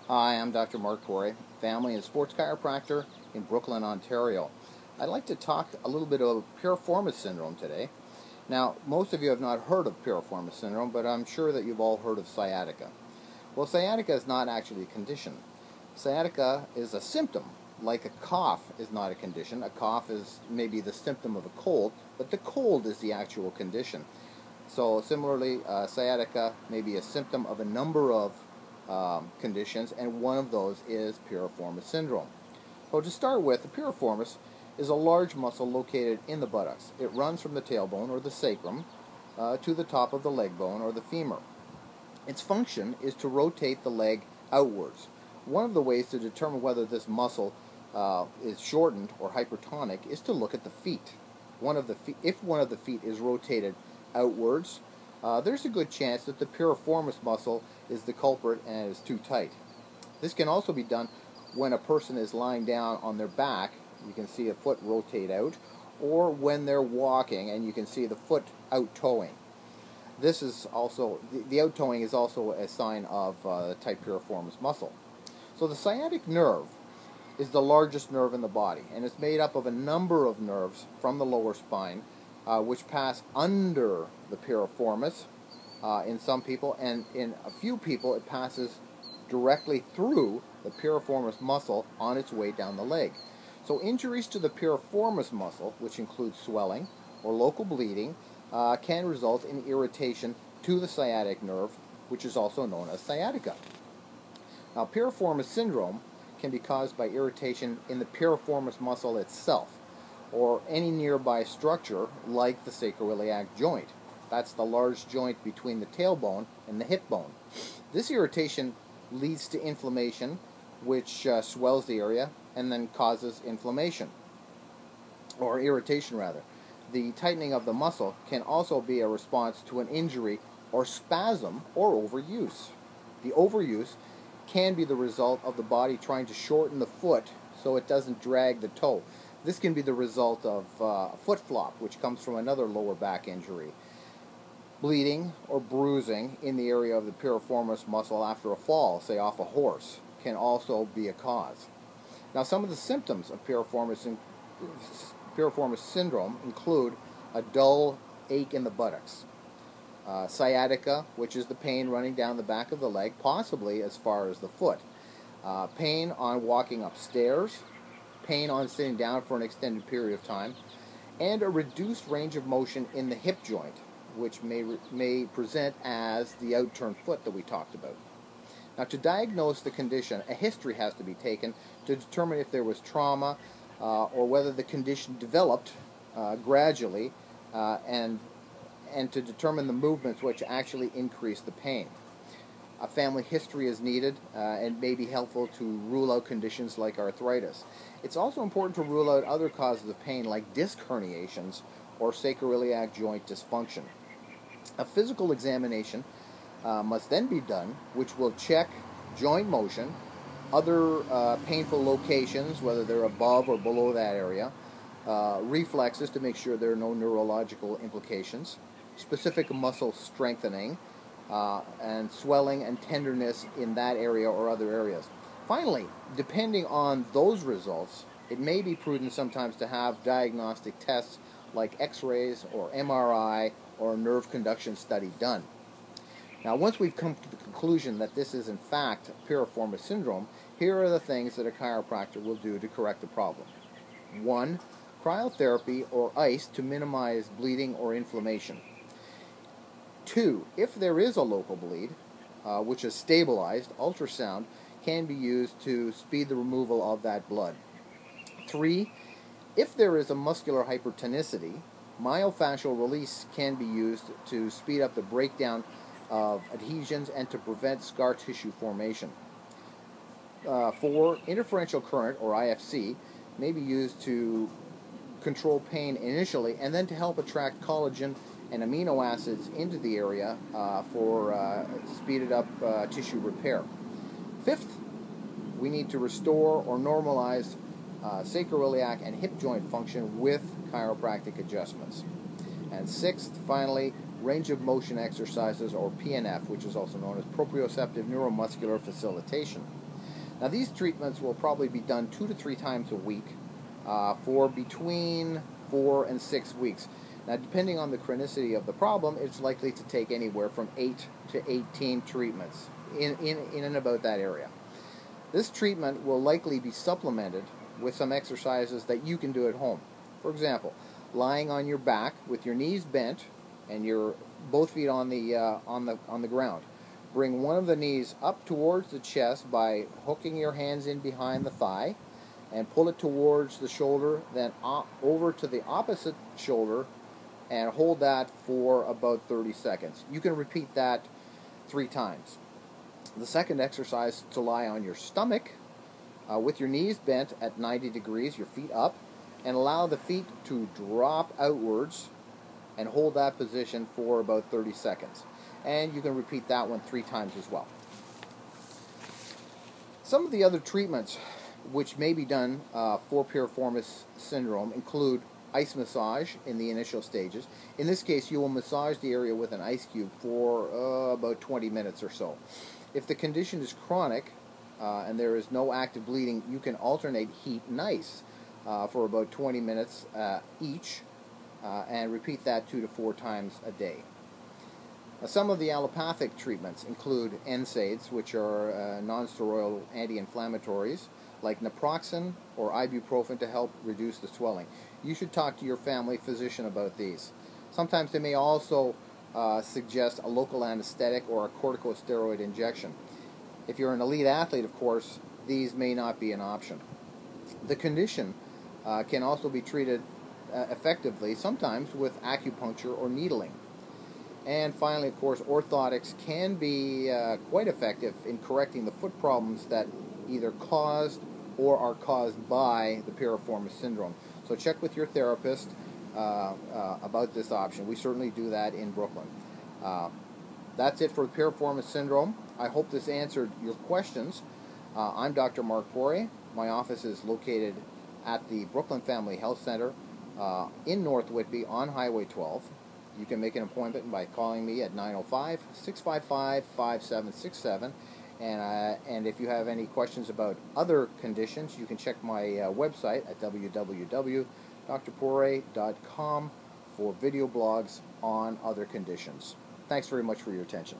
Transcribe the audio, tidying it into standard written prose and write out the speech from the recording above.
Hi, I'm Dr. Mark Poray, family and sports chiropractor in Brooklin, Ontario. I'd like to talk a little bit about Piriformis Syndrome today. Now, most of you have not heard of Piriformis Syndrome, but I'm sure that you've all heard of sciatica. Well, sciatica is not actually a condition. Sciatica is a symptom, like a cough is not a condition. A cough is maybe the symptom of a cold, but the cold is the actual condition. So similarly, sciatica may be a symptom of a number of conditions, and one of those is Piriformis Syndrome. So to start with, the piriformis is a large muscle located in the buttocks. It runs from the tailbone or the sacrum to the top of the leg bone or the femur. Its function is to rotate the leg outwards. One of the ways to determine whether this muscle is shortened or hypertonic is to look at the feet. If one of the feet is rotated outwards, there's a good chance that the piriformis muscle is the culprit and is too tight. This can also be done when a person is lying down on their back. You can see a foot rotate out, or when they're walking and you can see the foot out-toeing. This is also, the out-toeing is also a sign of tight piriformis muscle. So the sciatic nerve is the largest nerve in the body, and it's made up of a number of nerves from the lower spine which pass under the piriformis in some people, and in a few people it passes directly through the piriformis muscle on its way down the leg. So injuries to the piriformis muscle, which includes swelling or local bleeding, can result in irritation to the sciatic nerve, which is also known as sciatica. Now, Piriformis syndrome can be caused by irritation in the piriformis muscle itself, or any nearby structure like the sacroiliac joint. That's the large joint between the tailbone and the hip bone. This irritation leads to inflammation, which swells the area and then causes inflammation, or irritation rather. The tightening of the muscle can also be a response to an injury or spasm or overuse. The overuse can be the result of the body trying to shorten the foot so it doesn't drag the toe. This can be the result of foot flop, which comes from another lower back injury. Bleeding or bruising in the area of the piriformis muscle after a fall, say off a horse, can also be a cause. Now, some of the symptoms of piriformis syndrome include a dull ache in the buttocks, sciatica, which is the pain running down the back of the leg, possibly as far as the foot, pain on walking upstairs, pain on sitting down for an extended period of time, and a reduced range of motion in the hip joint, which may present as the outturned foot that we talked about. Now, to diagnose the condition, a history has to be taken to determine if there was trauma or whether the condition developed gradually, and to determine the movements which actually increase the pain. A family history is needed and may be helpful to rule out conditions like arthritis. It's also important to rule out other causes of pain like disc herniations or sacroiliac joint dysfunction. A physical examination must then be done, which will check joint motion, other painful locations, whether they're above or below that area, reflexes to make sure there are no neurological implications, specific muscle strengthening, and swelling and tenderness in that area or other areas. Finally, depending on those results, it may be prudent sometimes to have diagnostic tests like X-rays or MRI or a nerve conduction study done. Now, once we've come to the conclusion that this is in fact piriformis syndrome, here are the things that a chiropractor will do to correct the problem. 1. Cryotherapy or ice to minimize bleeding or inflammation. 2. If there is a local bleed, which is stabilized, ultrasound can be used to speed the removal of that blood. 3. If there is a muscular hypertonicity, myofascial release can be used to speed up the breakdown of adhesions and to prevent scar tissue formation. 4. Interferential current, or IFC, may be used to control pain initially and then to help attract collagen and amino acids into the area for speeded up tissue repair. 5th, we need to restore or normalize sacroiliac and hip joint function with chiropractic adjustments. And 6th, finally, range of motion exercises, or PNF, which is also known as proprioceptive neuromuscular facilitation. Now these treatments will probably be done 2 to 3 times a week for between 4 and 6 weeks. Now depending on the chronicity of the problem, it's likely to take anywhere from 8 to 18 treatments in and about that area. This treatment will likely be supplemented with some exercises that you can do at home. For example, lying on your back with your knees bent and your both feet on the ground. Bring one of the knees up towards the chest by hooking your hands in behind the thigh and pull it towards the shoulder, then over to the opposite shoulder and hold that for about 30 seconds. You can repeat that 3 times. The second exercise is to lie on your stomach with your knees bent at 90 degrees, your feet up, and allow the feet to drop outwards and hold that position for about 30 seconds. And you can repeat that one 3 times as well. Some of the other treatments which may be done for Piriformis syndrome include ice massage in the initial stages. In this case, you will massage the area with an ice cube for about 20 minutes or so. If the condition is chronic and there is no active bleeding, you can alternate heat and ice for about 20 minutes each and repeat that 2 to 4 times a day. Some of the allopathic treatments include NSAIDs, which are non-steroidal anti-inflammatories, like naproxen or ibuprofen to help reduce the swelling. You should talk to your family physician about these. Sometimes they may also suggest a local anesthetic or a corticosteroid injection. If you're an elite athlete, of course, these may not be an option. The condition can also be treated effectively, sometimes with acupuncture or needling. And finally, of course, orthotics can be quite effective in correcting the foot problems that either caused or are caused by the Piriformis syndrome. So check with your therapist about this option. We certainly do that in Brooklyn. That's it for Piriformis syndrome. I hope this answered your questions. I'm Dr. Mark Poray. My office is located at the Brooklin Family Health Centre in North Whitby on Highway 12. You can make an appointment by calling me at 905-655-5767. And if you have any questions about other conditions, you can check my website at www.drporay.com for video blogs on other conditions. Thanks very much for your attention.